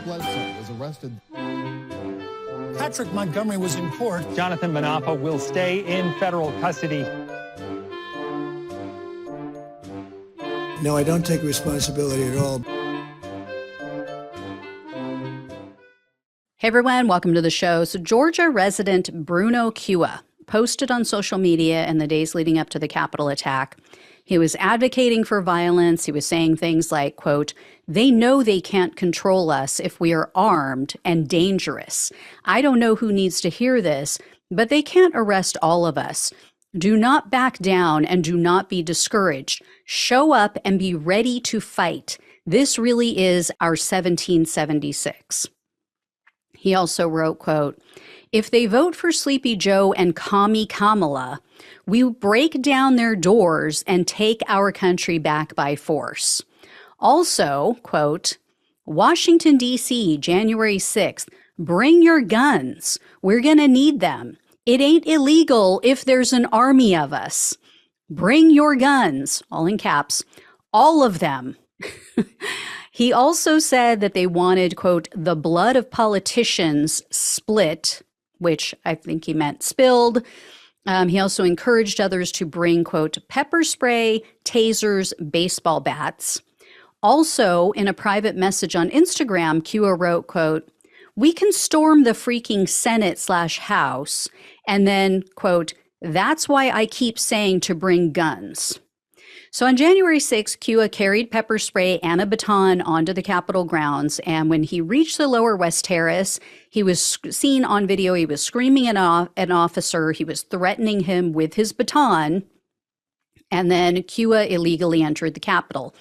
Bledsoe was arrested. Patrick Montgomery was in court. Jonathan Manapa will stay in federal custody. No, I don't take responsibility at all. Hey everyone, welcome to the show. So Georgia resident Bruno Cua posted on social media in the days leading up to the Capitol attack. He was advocating for violence. He was saying things like, quote, "They know they can't control us if we are armed and dangerous. I don't know who needs to hear this, but they can't arrest all of us. Do not back down and do not be discouraged. Show up and be ready to fight. This really is our 1776. He also wrote, quote, "If they vote for Sleepy Joe and Commie Kamala, we break down their doors and take our country back by force." Also, quote, "Washington, D.C., January 6th, bring your guns. We're going to need them. It ain't illegal if there's an army of us. Bring your guns," all in caps, "all of them." He also said that they wanted, quote, "the blood of politicians split," which I think he meant spilled. He also encouraged others to bring, quote, "pepper spray, tasers, baseball bats." Also, in a private message on Instagram, Cua wrote, quote, "We can storm the freaking Senate/House. And then, quote, "That's why I keep saying to bring guns." So on January 6th, Cua carried pepper spray and a baton onto the Capitol grounds. And when he reached the Lower West Terrace, he was seen on video. He was screaming at an officer. He was threatening him with his baton. And then Cua illegally entered the Capitol.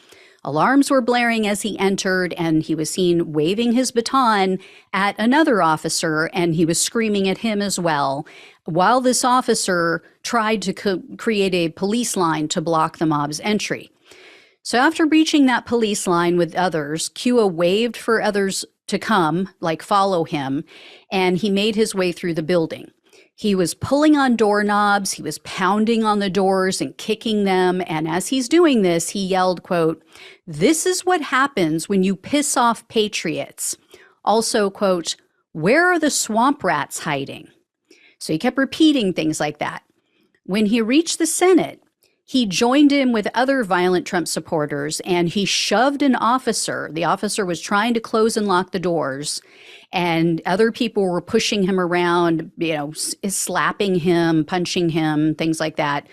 Alarms were blaring as he entered, and he was seen waving his baton at another officer, and he was screaming at him as well, while this officer tried to create a police line to block the mob's entry. So after reaching that police line with others, Cua waved for others to come, like follow him, and he made his way through the building. He was pulling on doorknobs, he was pounding on the doors and kicking them, and as he's doing this, he yelled, quote, "This is what happens when you piss off patriots." Also, quote, "Where are the swamp rats hiding?" So he kept repeating things like that. When he reached the Senate, he joined in with other violent Trump supporters, and he shoved an officer. The officer was trying to close and lock the doors, and other people were pushing him around, slapping him, punching him, things like that.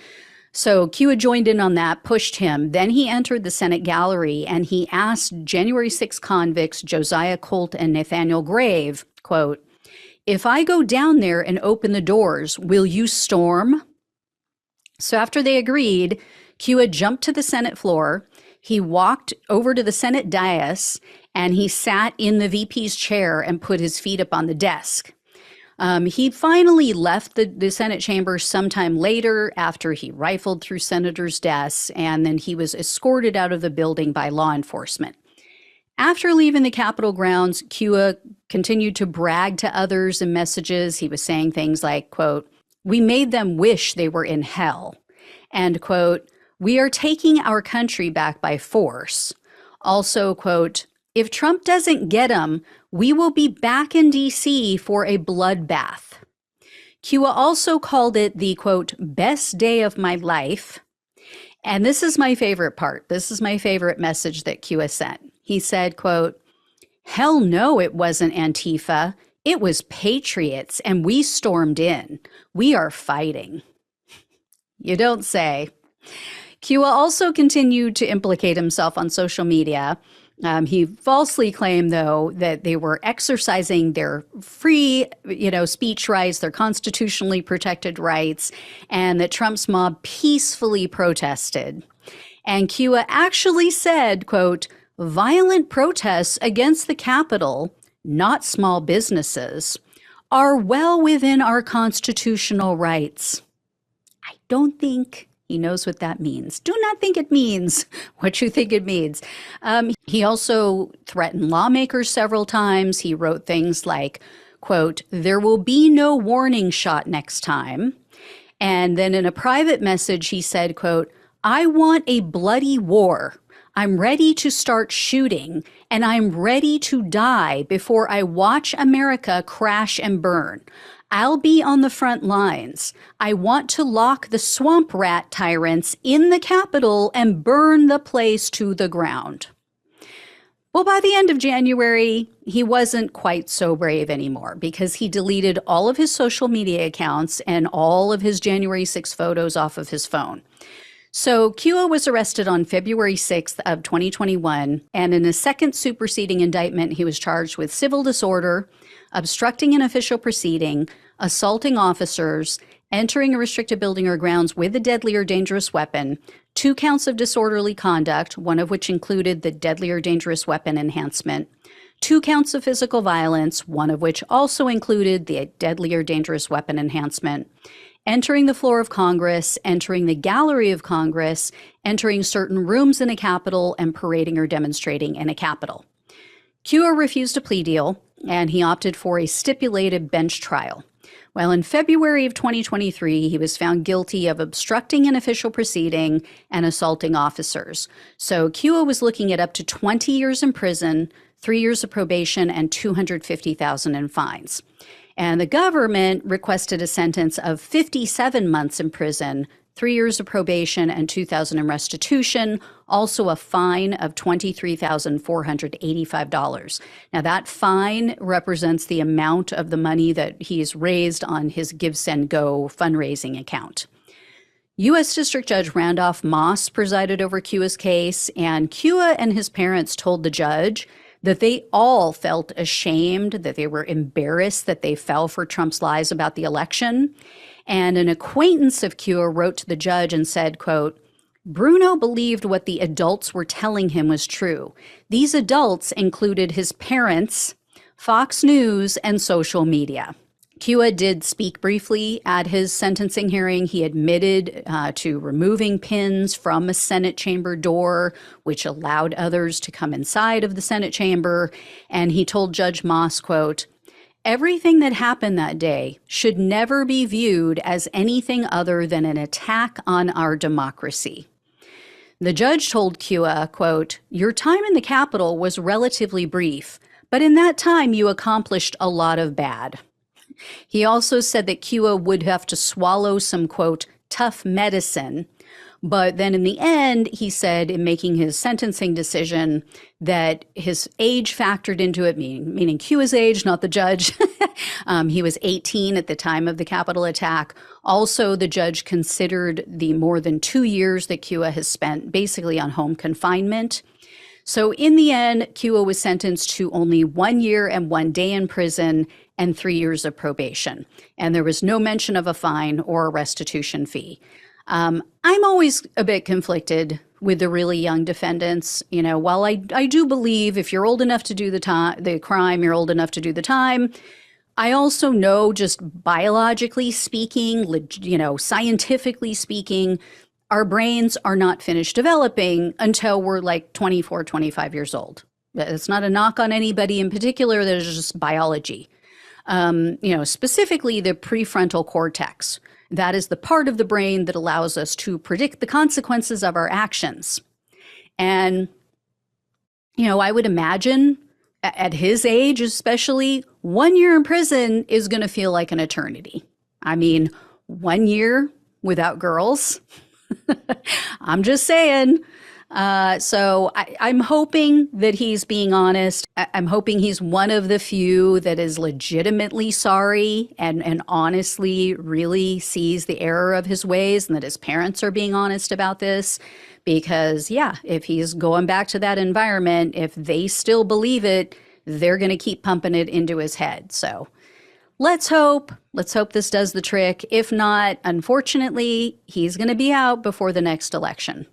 So Cua joined in on that, pushed him. Then he entered the Senate gallery, and he asked January 6 convicts Josiah Colt and Nathaniel Grave, quote, "If I go down there and open the doors, will you storm?" So after they agreed, Cua jumped to the Senate floor. He walked over to the Senate dais, and he sat in the VP's chair and put his feet up on the desk. He finally left the Senate chamber sometime later after he rifled through senators' desks, and then he was escorted out of the building by law enforcement. After leaving the Capitol grounds, Cua continued to brag to others in messages. He was saying things like, quote, "We made them wish they were in hell," and, quote, "We are taking our country back by force." Also, quote, "If Trump doesn't get him, we will be back in D.C. for a bloodbath." Cua also called it the, quote, "best day of my life." And this is my favorite part. This is my favorite message that Cua sent. He said, quote, "Hell no, it wasn't Antifa. It was patriots, and we stormed in. We are fighting." You don't say. Cua also continued to implicate himself on social media. He falsely claimed, though, that they were exercising their free, speech rights, their constitutionally protected rights, and that Trump's mob peacefully protested. And Cua actually said, quote, "Violent protests against the Capitol, not small businesses, are well within our constitutional rights." I don't think he knows what that means. Do not think it means what you think it means. He also threatened lawmakers several times. He wrote things like, quote, "There will be no warning shot next time." And then in a private message, he said, quote, "I want a bloody war. I'm ready to start shooting, and I'm ready to die before I watch America crash and burn. I'll be on the front lines. I want to lock the swamp rat tyrants in the Capitol and burn the place to the ground. Well, by the end of January, he wasn't quite so brave anymore because he deleted all of his social media accounts and all of his January 6 photos off of his phone. So Cua was arrested on February 6th of 2021, and in a second superseding indictment, he was charged with civil disorder, obstructing an official proceeding, assaulting officers, entering a restricted building or grounds with a deadly or dangerous weapon, 2 counts of disorderly conduct, one of which included the deadly or dangerous weapon enhancement, 2 counts of physical violence, one of which also included the deadly or dangerous weapon enhancement, entering the floor of Congress, entering the gallery of Congress, entering certain rooms in a Capitol, and parading or demonstrating in a Capitol. Cua refused a plea deal, and he opted for a stipulated bench trial. Well, in February of 2023, he was found guilty of obstructing an official proceeding and assaulting officers. So Cua was looking at up to 20 years in prison, 3 years of probation, and $250,000 in fines. And the government requested a sentence of 57 months in prison, 3 years of probation, and $2,000 in restitution, also a fine of $23,485. Now, that fine represents the amount of the money that he's raised on his Give, Send, Go fundraising account. U.S. District Judge Randolph Moss presided over Cua's case, and Cua and his parents told the judge that they all felt ashamed, that they were embarrassed that they fell for Trump's lies about the election. And an acquaintance of Cua wrote to the judge and said, quote, Bruno believed what the adults were telling him was true. These adults included his parents, Fox News, and social media. Cua did speak briefly at his sentencing hearing. He admitted to removing pins from a Senate chamber door, which allowed others to come inside of the Senate chamber. And he told Judge Moss, quote, everything that happened that day should never be viewed as anything other than an attack on our democracy. The judge told Cua, quote, your time in the Capitol was relatively brief, but in that time you accomplished a lot of bad. He also said that Cua would have to swallow some, quote, tough medicine. But then in the end, he said in making his sentencing decision that his age factored into it, meaning Cua's age, not the judge. He was 18 at the time of the Capitol attack. Also, the judge considered the more than 2 years that Cua has spent basically on home confinement. So in the end, Cua was sentenced to only 1 year and 1 day in prison and 3 years of probation. And there was no mention of a fine or a restitution fee. I'm always a bit conflicted with the really young defendants. You know, while I do believe if you're old enough to do the crime, you're old enough to do the time. I also know, just biologically speaking, scientifically speaking, our brains are not finished developing until we're like 24, 25 years old. It's not a knock on anybody in particular. That is just biology. Specifically the prefrontal cortex. That is the part of the brain that allows us to predict the consequences of our actions. And, I would imagine at his age, especially, 1 year in prison is going to feel like an eternity. I mean, 1 year without girls. I'm just saying. So I'm hoping that he's being honest. I'm hoping he's one of the few that is legitimately sorry and honestly really sees the error of his ways, and that his parents are being honest about this. Because, if he's going back to that environment, if they still believe it, they're going to keep pumping it into his head. So let's hope this does the trick. If not, unfortunately, he's going to be out before the next election.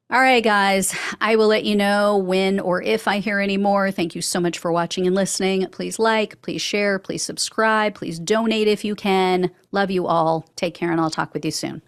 All right, guys, I will let you know when or if I hear any more. Thank you so much for watching and listening. Please like, please share, please subscribe, please donate if you can. Love you all. Take care, and I'll talk with you soon.